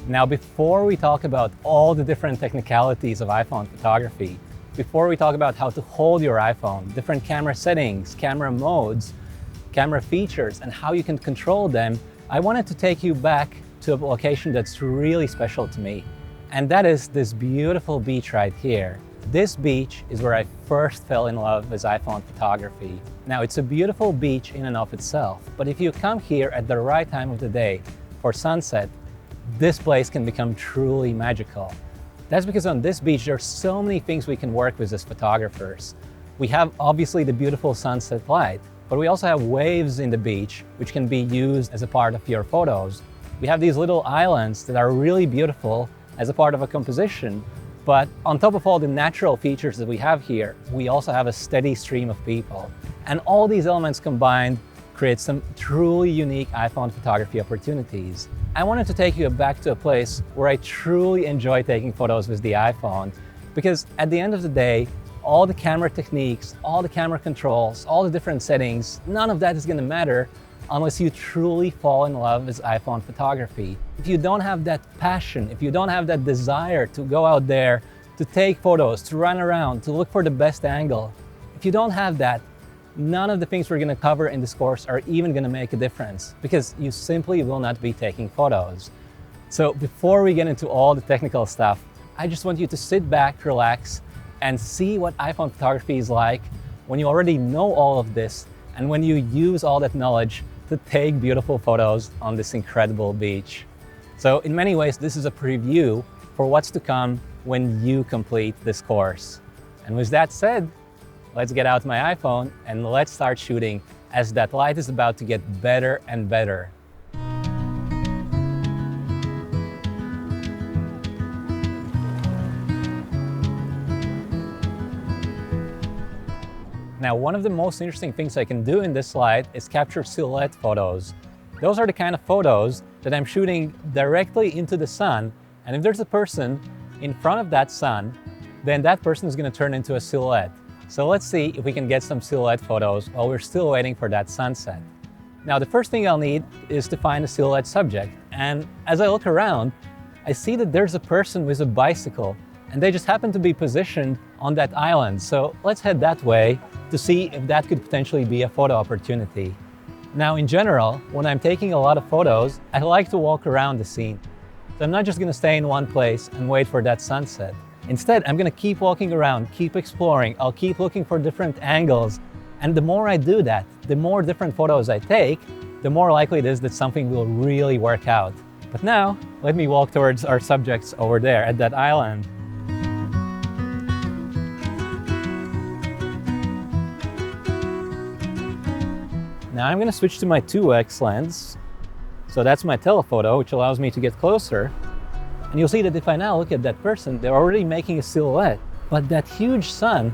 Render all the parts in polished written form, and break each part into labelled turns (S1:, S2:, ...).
S1: Now, before we talk about all the different technicalities of iPhone photography, before we talk about how to hold your iPhone, different camera settings, camera modes, camera features, and how you can control them, I wanted to take you back to a location that's really special to me. And that is this beautiful beach right here. This beach is where I first fell in love with iPhone photography. Now, it's a beautiful beach in and of itself, but if you come here at the right time of the day for sunset, this place can become truly magical. That's because on this beach, there are so many things we can work with as photographers. We have obviously the beautiful sunset light, but we also have waves in the beach, which can be used as a part of your photos. We have these little islands that are really beautiful as a part of a composition, but on top of all the natural features that we have here, we also have a steady stream of people. And all these elements combined create some truly unique iPhone photography opportunities. I wanted to take you back to a place where I truly enjoy taking photos with the iPhone, because at the end of the day, all the camera techniques, all the camera controls, all the different settings, none of that is going to matter unless you truly fall in love with iPhone photography. If you don't have that passion, if you don't have that desire to go out there, to take photos, to run around, to look for the best angle, if you don't have that, none of the things we're going to cover in this course are even going to make a difference, because you simply will not be taking photos. So before we get into all the technical stuff, I just want you to sit back, relax, and see what iPhone photography is like when you already know all of this and when you use all that knowledge to take beautiful photos on this incredible beach. So in many ways, this is a preview for what's to come when you complete this course. And with that said, let's get out my iPhone and let's start shooting as that light is about to get better and better. Now, one of the most interesting things I can do in this light is capture silhouette photos. Those are the kind of photos that I'm shooting directly into the sun, and if there's a person in front of that sun, then that person is going to turn into a silhouette. So let's see if we can get some silhouette photos while we're still waiting for that sunset. Now, the first thing I'll need is to find a silhouette subject. And as I look around, I see that there's a person with a bicycle, and they just happen to be positioned on that island. So let's head that way to see if that could potentially be a photo opportunity. Now, in general, when I'm taking a lot of photos, I like to walk around the scene. So I'm not just going to stay in one place and wait for that sunset. Instead, I'm going to keep walking around, keep exploring. I'll keep looking for different angles. And the more I do that, the more different photos I take, the more likely it is that something will really work out. But now, let me walk towards our subjects over there at that island. Now I'm going to switch to my 2x lens. So that's my telephoto, which allows me to get closer. And you'll see that if I now look at that person, they're already making a silhouette, but that huge sun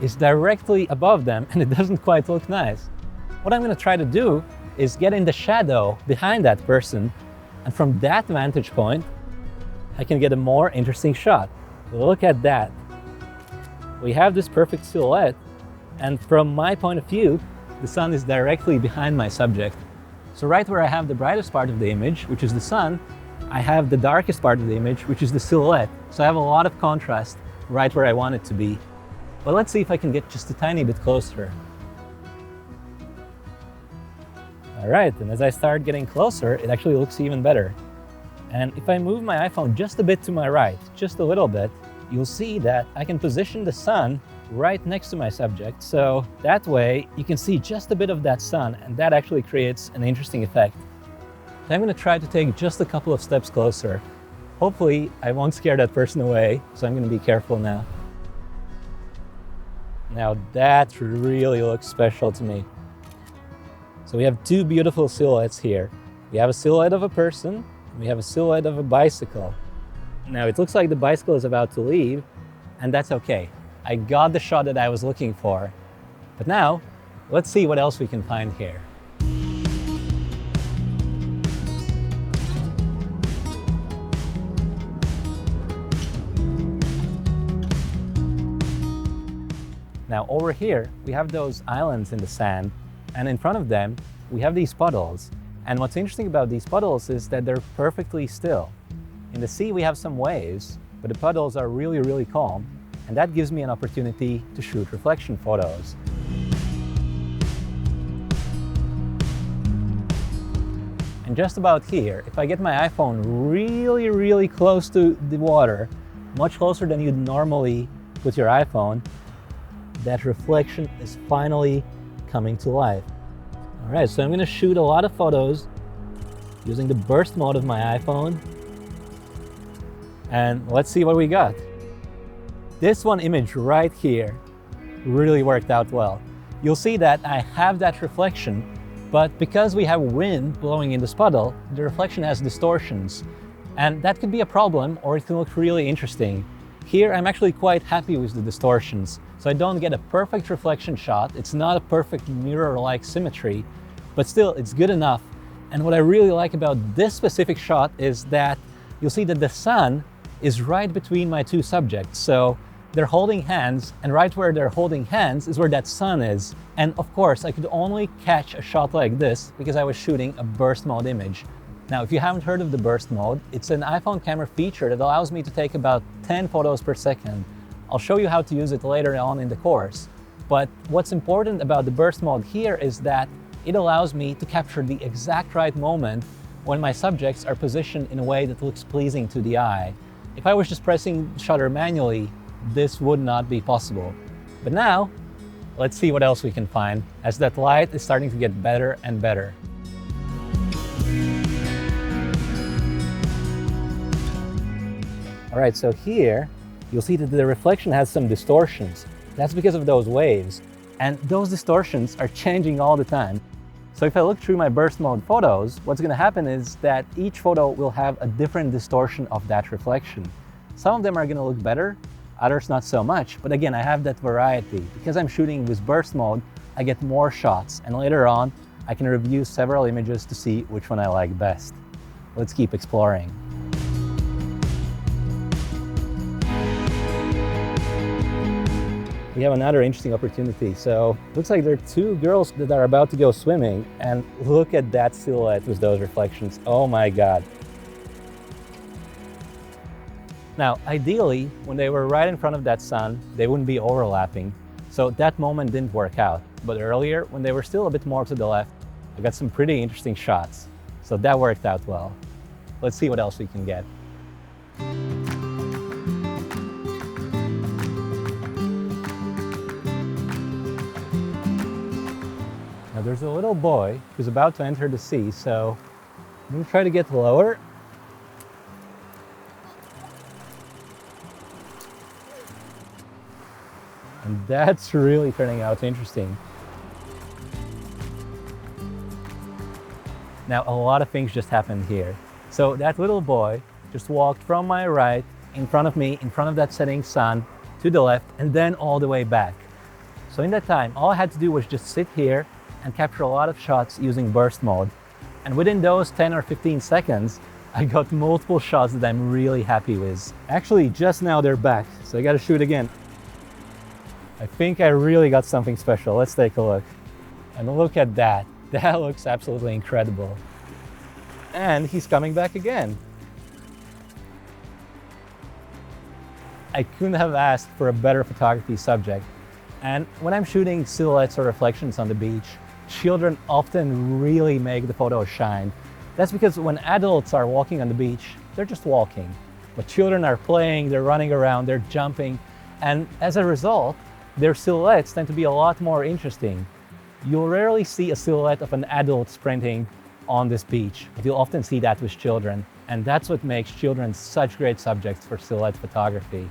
S1: is directly above them and it doesn't quite look nice. What I'm going to try to do is get in the shadow behind that person, and from that vantage point, I can get a more interesting shot. Look at that. We have this perfect silhouette, and from my point of view, the sun is directly behind my subject. So right where I have the brightest part of the image, which is the sun, I have the darkest part of the image, which is the silhouette. So I have a lot of contrast right where I want it to be. But let's see if I can get just a tiny bit closer. All right, and as I start getting closer, it actually looks even better. And if I move my iPhone just a bit to my right, just a little bit, you'll see that I can position the sun right next to my subject. So that way you can see just a bit of that sun, and that actually creates an interesting effect. So I'm going to try to take just a couple of steps closer. Hopefully I won't scare that person away, so I'm going to be careful now. Now that really looks special to me. So we have two beautiful silhouettes here. We have a silhouette of a person, and we have a silhouette of a bicycle. Now it looks like the bicycle is about to leave, and that's okay. I got the shot that I was looking for. But now, let's see what else we can find here. Now over here, we have those islands in the sand, and in front of them, we have these puddles. And what's interesting about these puddles is that they're perfectly still. In the sea, we have some waves, but the puddles are really, really calm, and that gives me an opportunity to shoot reflection photos. And just about here, if I get my iPhone really, really close to the water, much closer than you'd normally put your iPhone, that reflection is finally coming to life. All right, so I'm gonna shoot a lot of photos using the burst mode of my iPhone. And let's see what we got. This one image right here really worked out well. You'll see that I have that reflection, but because we have wind blowing in this puddle, the reflection has distortions. And that could be a problem, or it can look really interesting. Here, I'm actually quite happy with the distortions. So I don't get a perfect reflection shot. It's not a perfect mirror-like symmetry, but still, it's good enough. And what I really like about this specific shot is that you'll see that the sun is right between my two subjects. So they're holding hands, and right where they're holding hands is where that sun is. And of course, I could only catch a shot like this because I was shooting a burst mode image. Now, if you haven't heard of the burst mode, it's an iPhone camera feature that allows me to take about 10 photos per second. I'll show you how to use it later on in the course. But what's important about the burst mode here is that it allows me to capture the exact right moment when my subjects are positioned in a way that looks pleasing to the eye. If I was just pressing shutter manually, this would not be possible. But now, let's see what else we can find as that light is starting to get better and better. All right, so here, you'll see that the reflection has some distortions. That's because of those waves. And those distortions are changing all the time. So if I look through my burst mode photos, what's gonna happen is that each photo will have a different distortion of that reflection. Some of them are gonna look better, others not so much. But again, I have that variety. Because I'm shooting with burst mode, I get more shots. And later on, I can review several images to see which one I like best. Let's keep exploring. We have another interesting opportunity. So looks like there are two girls that are about to go swimming, and look at that silhouette with those reflections. Oh my God. Now, ideally, when they were right in front of that sun, they wouldn't be overlapping. So that moment didn't work out. But earlier, when they were still a bit more to the left, I got some pretty interesting shots. So that worked out well. Let's see what else we can get. Now there's a little boy who's about to enter the sea, so I'm gonna try to get lower. And that's really turning out interesting. Now, a lot of things just happened here. So that little boy just walked from my right, in front of me, in front of that setting sun, to the left, and then all the way back. So in that time, all I had to do was just sit here and capture a lot of shots using burst mode. And within those 10 or 15 seconds, I got multiple shots that I'm really happy with. Actually, just now they're back, so I gotta shoot again. I think I really got something special. Let's take a look. And look at that. That looks absolutely incredible. And he's coming back again. I couldn't have asked for a better photography subject. And when I'm shooting silhouettes or reflections on the beach, children often really make the photos shine. That's because when adults are walking on the beach, they're just walking. But children are playing, they're running around, they're jumping. And as a result, their silhouettes tend to be a lot more interesting. You'll rarely see a silhouette of an adult sprinting on this beach, but you'll often see that with children. And that's what makes children such great subjects for silhouette photography.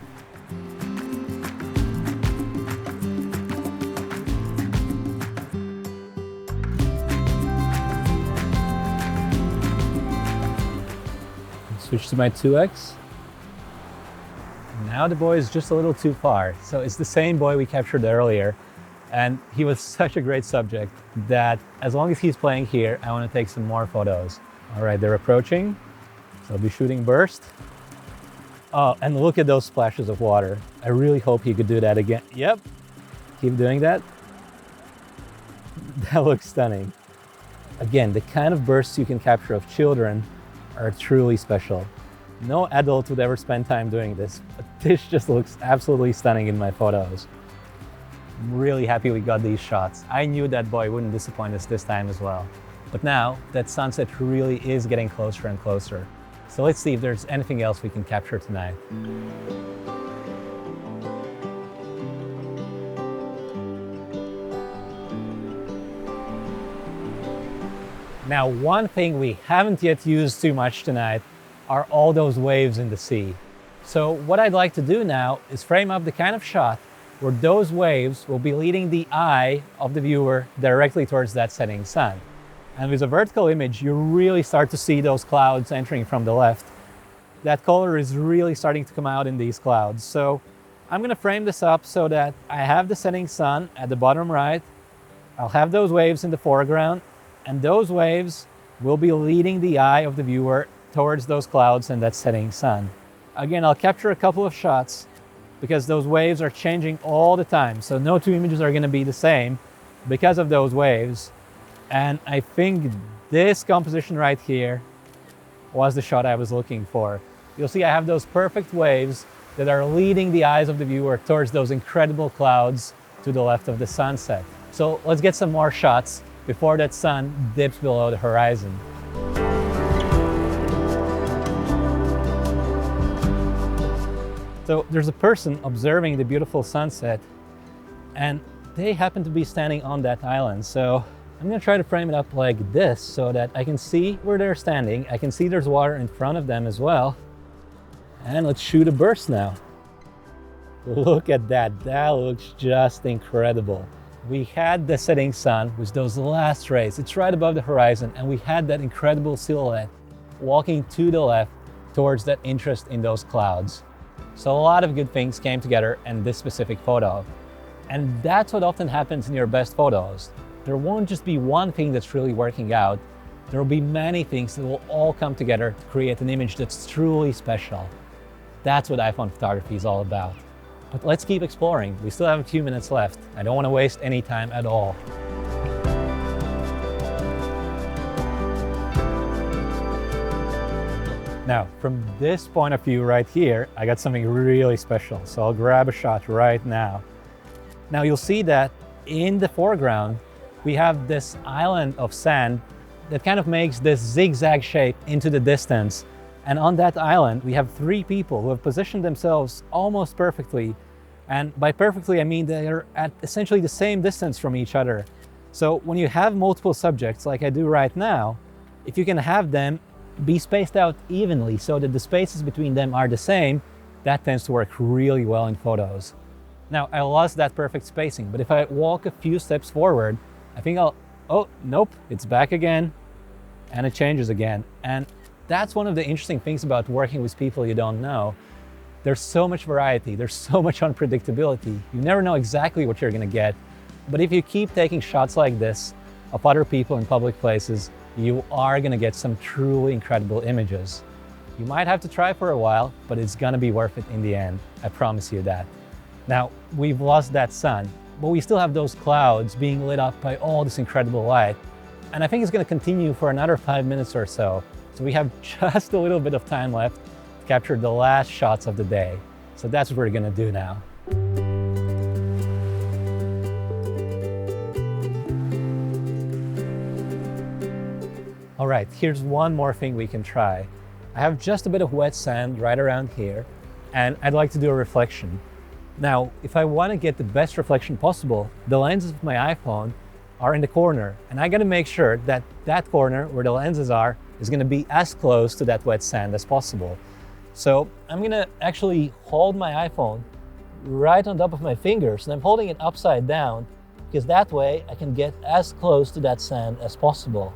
S1: Switch to my 2x. Now the boy is just a little too far. So it's the same boy we captured earlier. And he was such a great subject that as long as he's playing here, I want to take some more photos. All right, they're approaching. So I'll be shooting burst. Oh, and look at those splashes of water. I really hope he could do that again. Yep, keep doing that. That looks stunning. Again, the kind of bursts you can capture of children are truly special. No adult would ever spend time doing this, but this just looks absolutely stunning in my photos. I'm really happy we got these shots. I knew that boy wouldn't disappoint us this time as well. But now that sunset really is getting closer and closer. So let's see if there's anything else we can capture tonight. Now, one thing we haven't yet used too much tonight are all those waves in the sea. So what I'd like to do now is frame up the kind of shot where those waves will be leading the eye of the viewer directly towards that setting sun. And with a vertical image, you really start to see those clouds entering from the left. That color is really starting to come out in these clouds. So I'm going to frame this up so that I have the setting sun at the bottom right. I'll have those waves in the foreground, and those waves will be leading the eye of the viewer towards those clouds and that setting sun. Again, I'll capture a couple of shots because those waves are changing all the time. So no two images are going to be the same because of those waves. And I think this composition right here was the shot I was looking for. You'll see I have those perfect waves that are leading the eyes of the viewer towards those incredible clouds to the left of the sunset. So let's get some more shots before that sun dips below the horizon. So there's a person observing the beautiful sunset, and they happen to be standing on that island. So I'm going to try to frame it up like this so that I can see where they're standing. I can see there's water in front of them as well. And let's shoot a burst now. Look at that. That looks just incredible. We had the setting sun with those last rays. It's right above the horizon, and we had that incredible silhouette walking to the left towards that interest in those clouds. So a lot of good things came together in this specific photo. And that's what often happens in your best photos. There won't just be one thing that's really working out. There will be many things that will all come together to create an image that's truly special. That's what iPhone photography is all about. But let's keep exploring. We still have a few minutes left. I don't want to waste any time at all. Now, from this point of view right here, I got something really special. So I'll grab a shot right now. Now you'll see that in the foreground, we have this island of sand that kind of makes this zigzag shape into the distance. And on that island, we have three people who have positioned themselves almost perfectly. And by perfectly, I mean they're at essentially the same distance from each other. So when you have multiple subjects like I do right now, if you can have them be spaced out evenly so that the spaces between them are the same, that tends to work really well in photos. Now, I lost that perfect spacing, but if I walk a few steps forward, I think oh, nope, it's back again, and it changes again. And that's one of the interesting things about working with people you don't know. There's so much variety, there's so much unpredictability. You never know exactly what you're gonna get. But if you keep taking shots like this of other people in public places, you are gonna get some truly incredible images. You might have to try for a while, but it's gonna be worth it in the end. I promise you that. Now, we've lost that sun, but we still have those clouds being lit up by all this incredible light. And I think it's gonna continue for another 5 minutes or so. So we have just a little bit of time left to capture the last shots of the day. So that's what we're gonna do now. All right, here's one more thing we can try. I have just a bit of wet sand right around here, and I'd like to do a reflection. Now, if I want to get the best reflection possible, the lenses of my iPhone are in the corner, and I got to make sure that that corner where the lenses are is going to be as close to that wet sand as possible. So I'm going to actually hold my iPhone right on top of my fingers, and I'm holding it upside down because that way I can get as close to that sand as possible.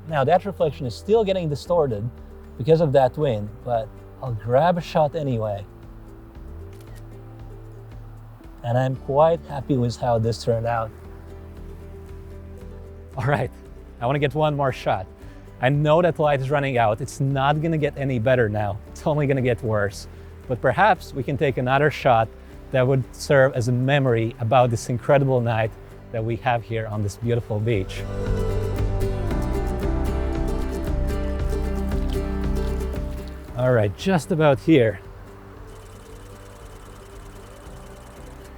S1: Now that reflection is still getting distorted because of that wind, but I'll grab a shot anyway. And I'm quite happy with how this turned out. All right, I want to get one more shot. I know that light is running out. It's not going to get any better now. It's only going to get worse. But perhaps we can take another shot that would serve as a memory about this incredible night that we have here on this beautiful beach. All right, just about here.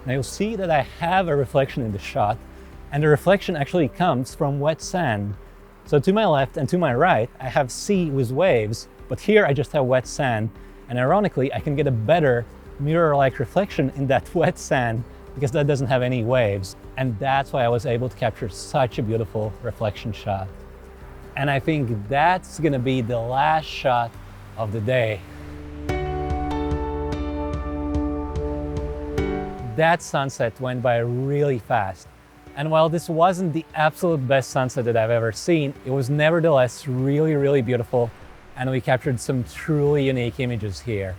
S1: Now you'll see that I have a reflection in the shot, and the reflection actually comes from wet sand. So to my left and to my right, I have sea with waves, but here I just have wet sand. And ironically, I can get a better mirror-like reflection in that wet sand because that doesn't have any waves. And that's why I was able to capture such a beautiful reflection shot. And I think that's gonna be the last shot of the day. That sunset went by really fast. And while this wasn't the absolute best sunset that I've ever seen, it was nevertheless really, really beautiful. And we captured some truly unique images here.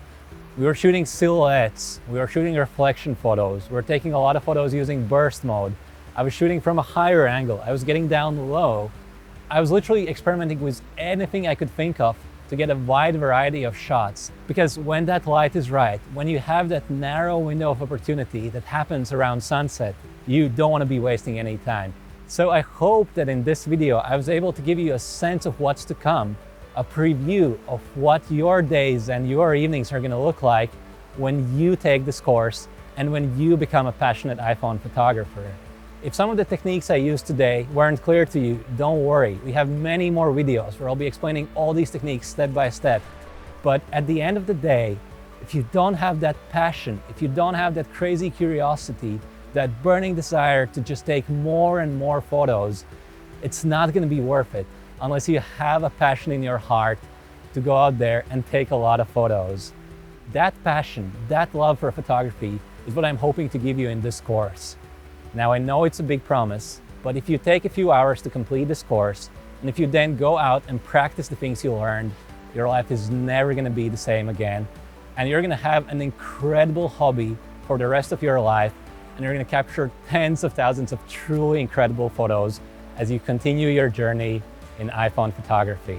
S1: We were shooting silhouettes, we were shooting reflection photos, we were taking a lot of photos using burst mode. I was shooting from a higher angle, I was getting down low. I was literally experimenting with anything I could think of to get a wide variety of shots. Because when that light is right, when you have that narrow window of opportunity that happens around sunset, you don't want to be wasting any time. So I hope that in this video, I was able to give you a sense of what's to come, a preview of what your days and your evenings are going to look like when you take this course and when you become a passionate iPhone photographer. If some of the techniques I used today weren't clear to you, don't worry. We have many more videos where I'll be explaining all these techniques step by step. But at the end of the day, if you don't have that passion, if you don't have that crazy curiosity, that burning desire to just take more and more photos, it's not going to be worth it unless you have a passion in your heart to go out there and take a lot of photos. That passion, that love for photography is what I'm hoping to give you in this course. Now I know it's a big promise, but if you take a few hours to complete this course, and if you then go out and practice the things you learned, your life is never going to be the same again. And you're going to have an incredible hobby for the rest of your life, and you're going to capture tens of thousands of truly incredible photos as you continue your journey in iPhone photography.